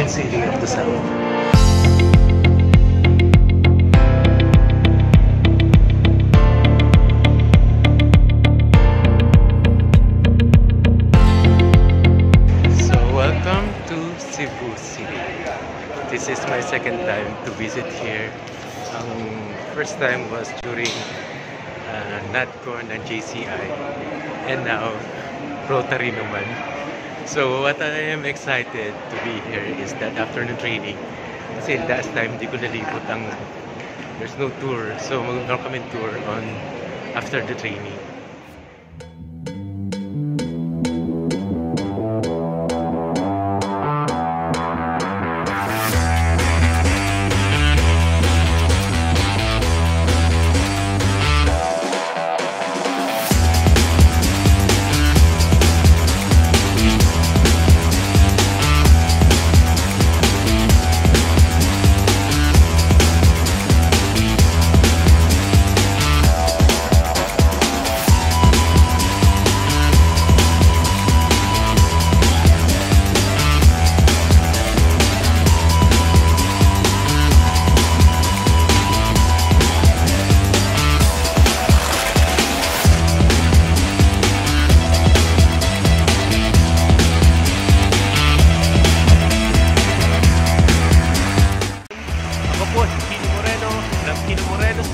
Twin City of the South. So welcome to Cebu City. This is my second time to visit here. First time was during NATCON and JCI, and now Rotary naman. So what I am excited to be here is that afternoon training. Kasi last time di ko nalipot ang there's no tour. So magkakaroon kami tour on after the training.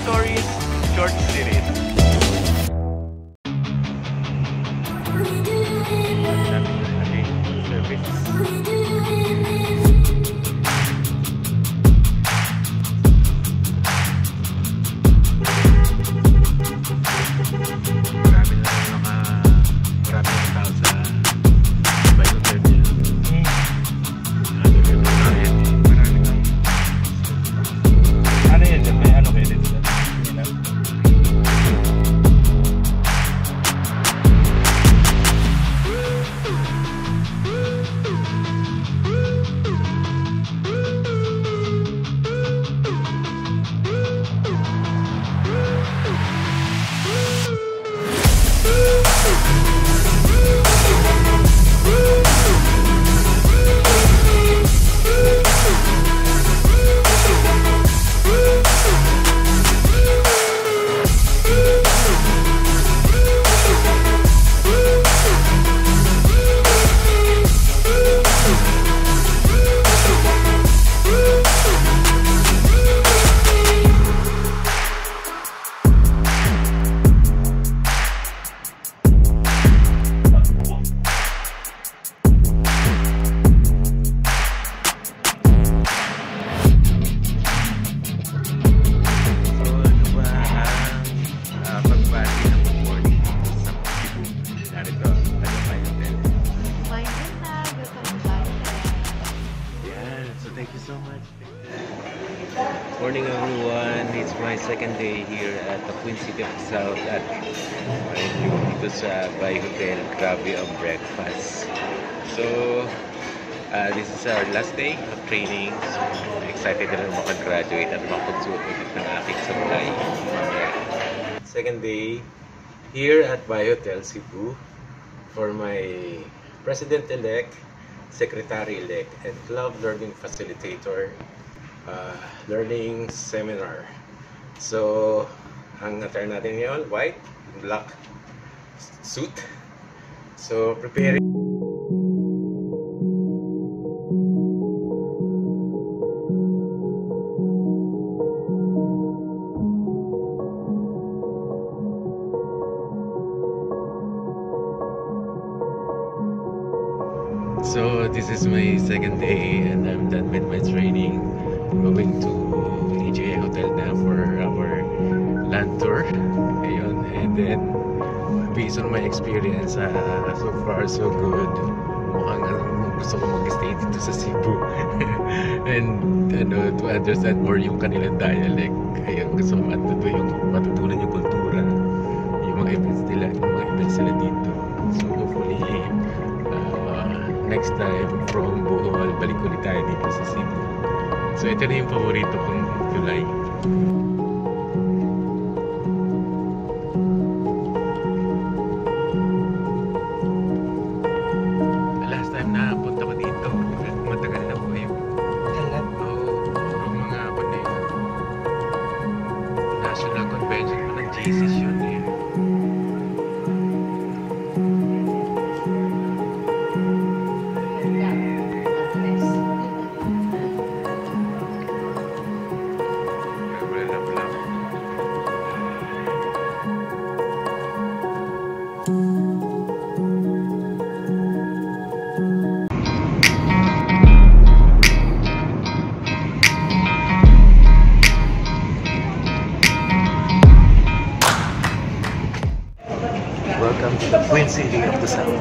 Stories, short series. Thank you so much. Morning everyone, it's my second day here at the Twin City of the South at dito sa Bay Hotel. Grabe ang breakfast. So this is our last day of training. So excited na rin makagraduate at makapagsuot ulit ng aking supply. Second day here at Bay Hotel Cebu for my President-elect, Secretary-elect, and Club Learning Facilitator learning seminar. So, ang attire natin ngayon, white, black suit. So, preparing. So this is my second day and I'm done with my training. Going to AJA Hotel na for our land tour. Ayun. And then based on my experience, so far so good. Mukhang gusto ko mag-stay dito sa Cebu. And to understand more yung kanilang dialect. Ayun, gusto ko matutunan yung kultura, yung mga events nila, dito. So hopefully next time from Bohol, balik ulit tayo dito sa Cebu. So ito na yung paborito kong July. Last time na punta ko dito, matagal na po yung Welcome to the Queen City of the South.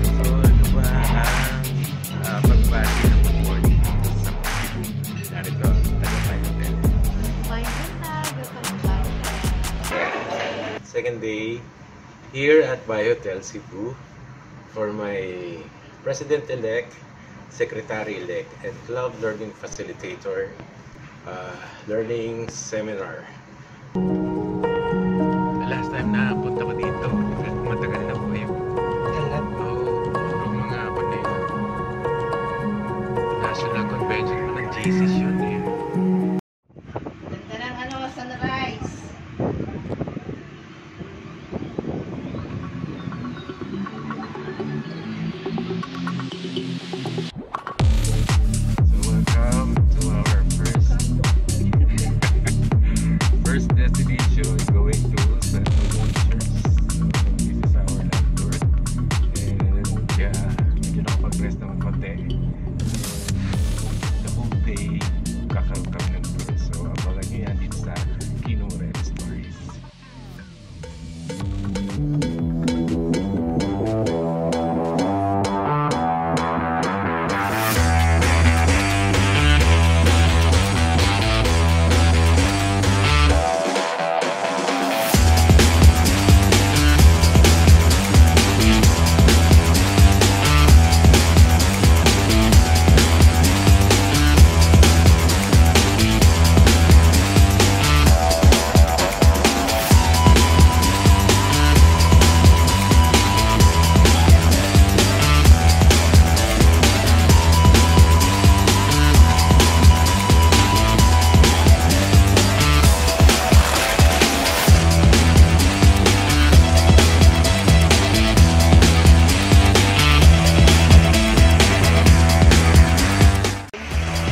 So, ano ba ang pagbati ng good morning dito sa Cebu? Narito, Tagapay Hotel. Second day here at Bay Hotel Cebu for my President-elect, Secretary-elect, and Club Learning Facilitator learning seminar. Last time na punta ko dito, matagal na po yun. Oo, mga ako na yun. National Convention mo ng Jesus yun eh. Ganda ng sunrise. So welcome to our first destination, going to Central World Church. So this is our land tour. And yeah, medyo nakapag-rest naman konti. The whole day, kakaroon kami ng tour. So abangan nyo yan dito sa Kino Red Stories.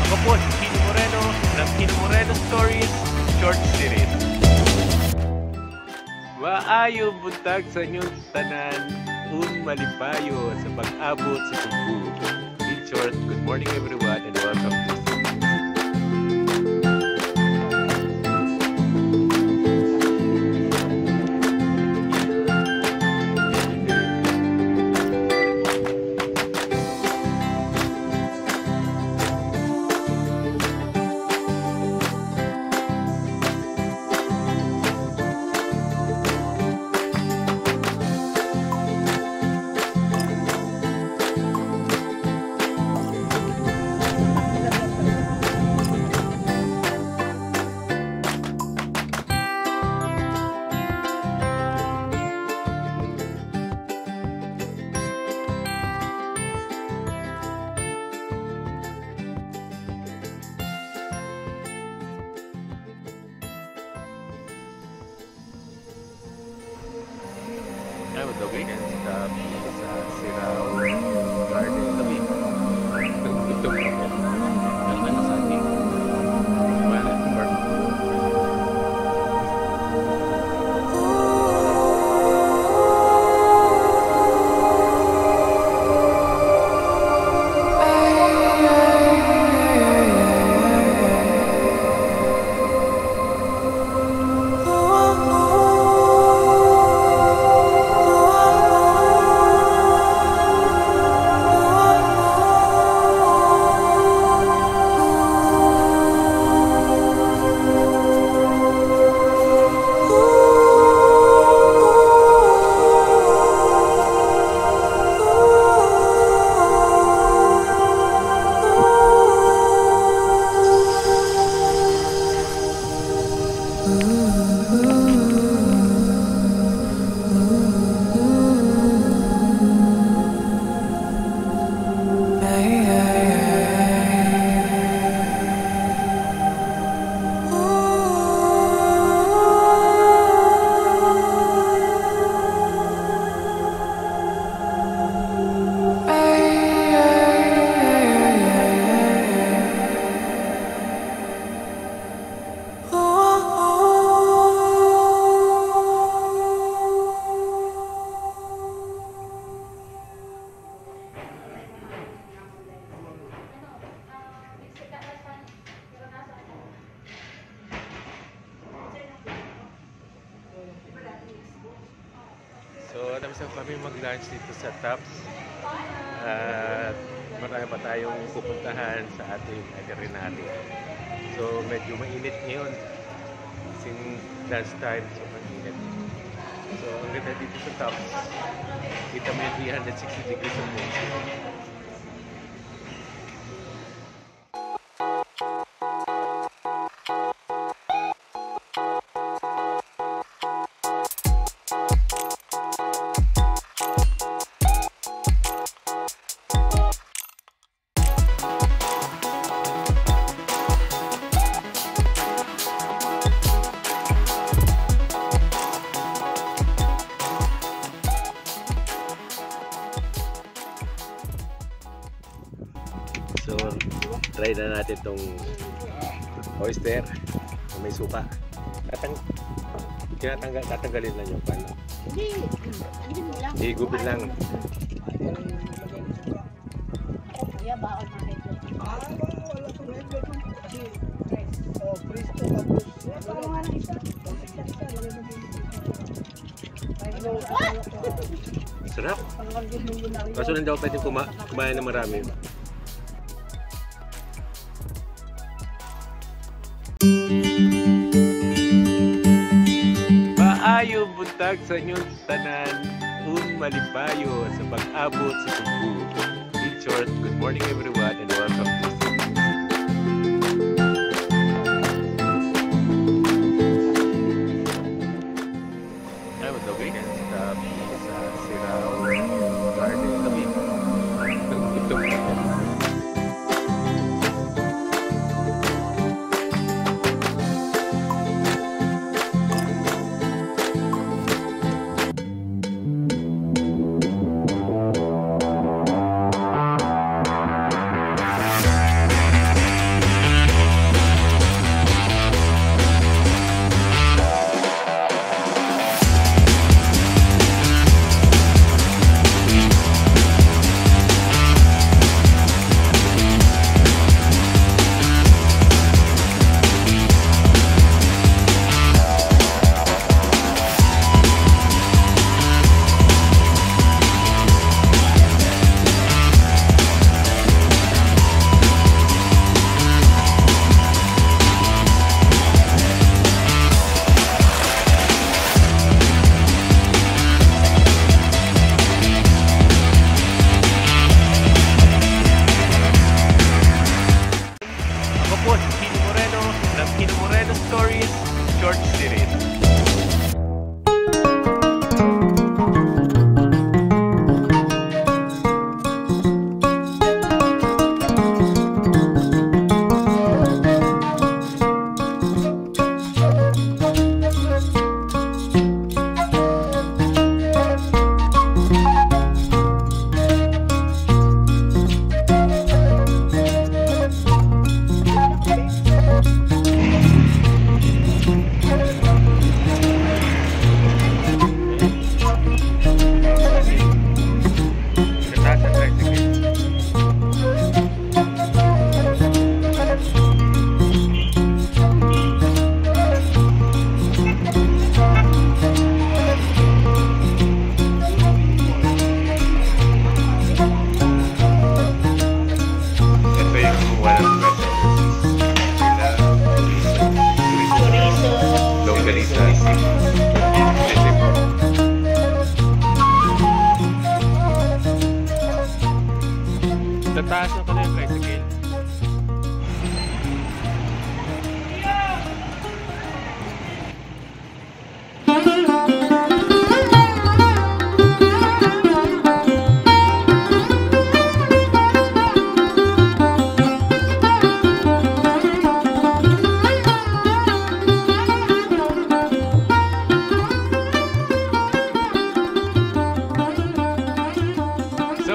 Ako po si Kino Moreno ng Kino Moreno Stories Short Series. Maayo buntag sa inyong tanan, malipayo sa pag-abot sa Cebu. In short, good morning everyone and welcome to Cebu. Now the weekend stop sa Sirao Garden kami. Gutom ako. Ang ano sa akin. Tapos kami mag-lunch dito sa Tops. At marami pa tayong pupuntahan sa ating itinerary. So medyo mainit ngayon. Since last time, so mainit. So ang ganda dito sa Tops. Kita mo yung 360 degrees of motion. So, try na natin itong oyster na may suka. Tatanggalin lang yung pan. Hindi, gupit lang. Sarap. Kaso lang daw pwedeng kumain na marami. Maayo buntag sa inyong tanan, malipayo sa pag-abot sa Cebu. In short, good morning everyone and welcome to Cebu. I was the weekend stop sa Sirao Garden kami. Stories, short series. Tataas na pala yung tricycle.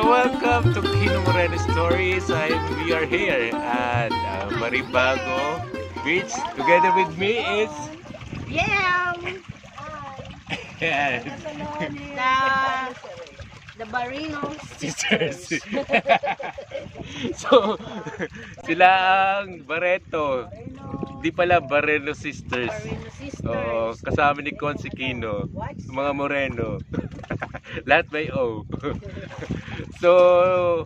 Welcome to Kino Moreno Stories. We are here at Maribago Beach. Together with me is the Barino Sisters. So, sila ang Barreto. Di pala Barreno Sisters. Barino Sisters. Oh, kasama ni Consi Kino, mga Moreno. Lahat may O. So,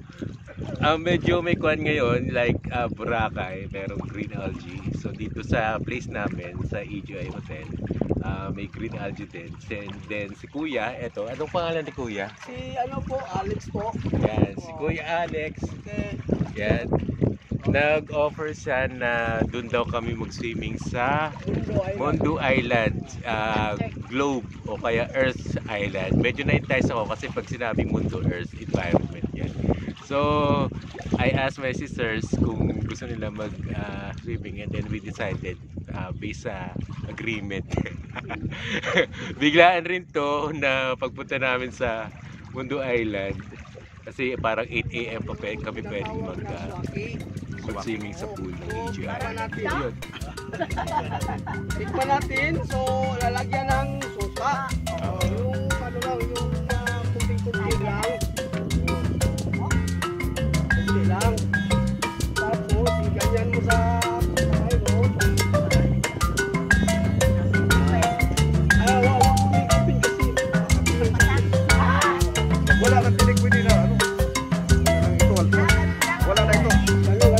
medyo may kuhan ngayon, like Boracay, merong green algae. So, dito sa place namin, sa EGI Hotel, may green algae din. Then, si Kuya, eto, anong pangalan ni Kuya? Si ano po, Alex po. Yan, si Kuya Alex. Okay. Yan. Nag-offer siya na doon daw kami mag-swimming sa Mondo Island, Globe o kaya Earth Island. Medyo na-entice ako kasi pag sinabing Mundo, Earth, environment yan. So, I asked my sisters kung gusto nila mag-swimming and then we decided based sa agreement. Biglaan rin to na pagpunta namin sa Mundo Island kasi parang 8 AM pa kami pwedeng mag-swimming sa pool ng EGI. Ayun. Tikman natin. So, lalagyan ng suka. Yung ano lang, yung kunting-kunting lang. Kunti lang. Tapos, ganyan mo sa pagkain mo. Wala kumikapin kasi. Wala kang tinig pwede na. Ano? Ito, wala na ito. Ano lang.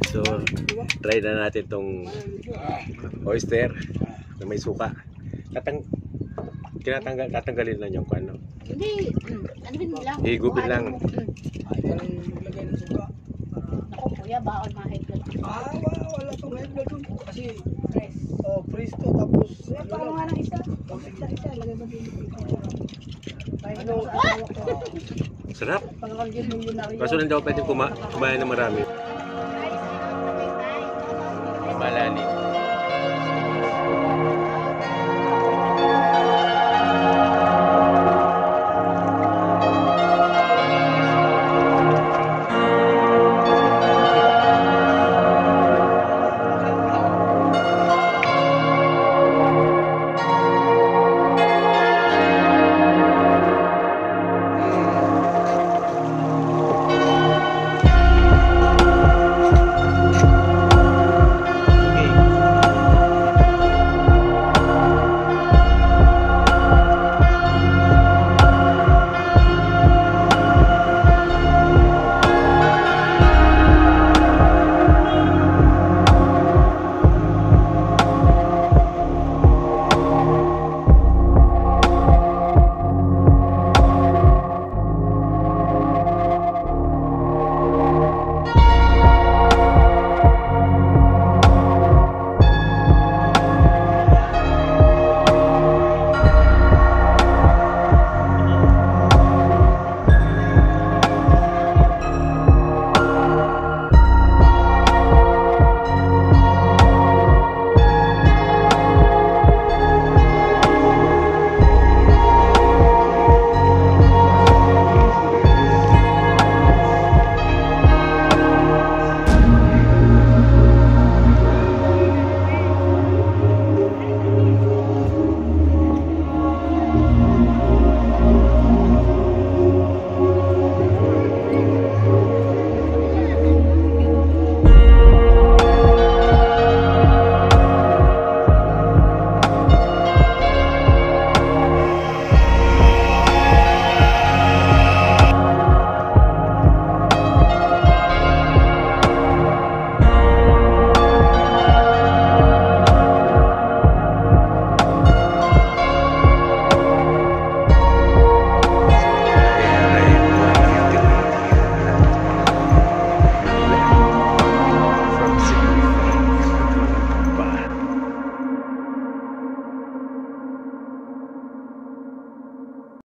So, try na natin tong oyster na may suka. Tatanggalin lang yung ano. Hindi, ano din lang. Higupin lang. Ay, walang maglagay ng suka. Ako kuya, bawal mahit lang. Wala itong head na dun. Kasi, fresh to. Tapos, Paano nga ng isa? Isa, lagay mo din. ano, Sarap. Pangkalgin mo yun na rin. Kaso lang daw pwedeng kumain na marami. Malalim.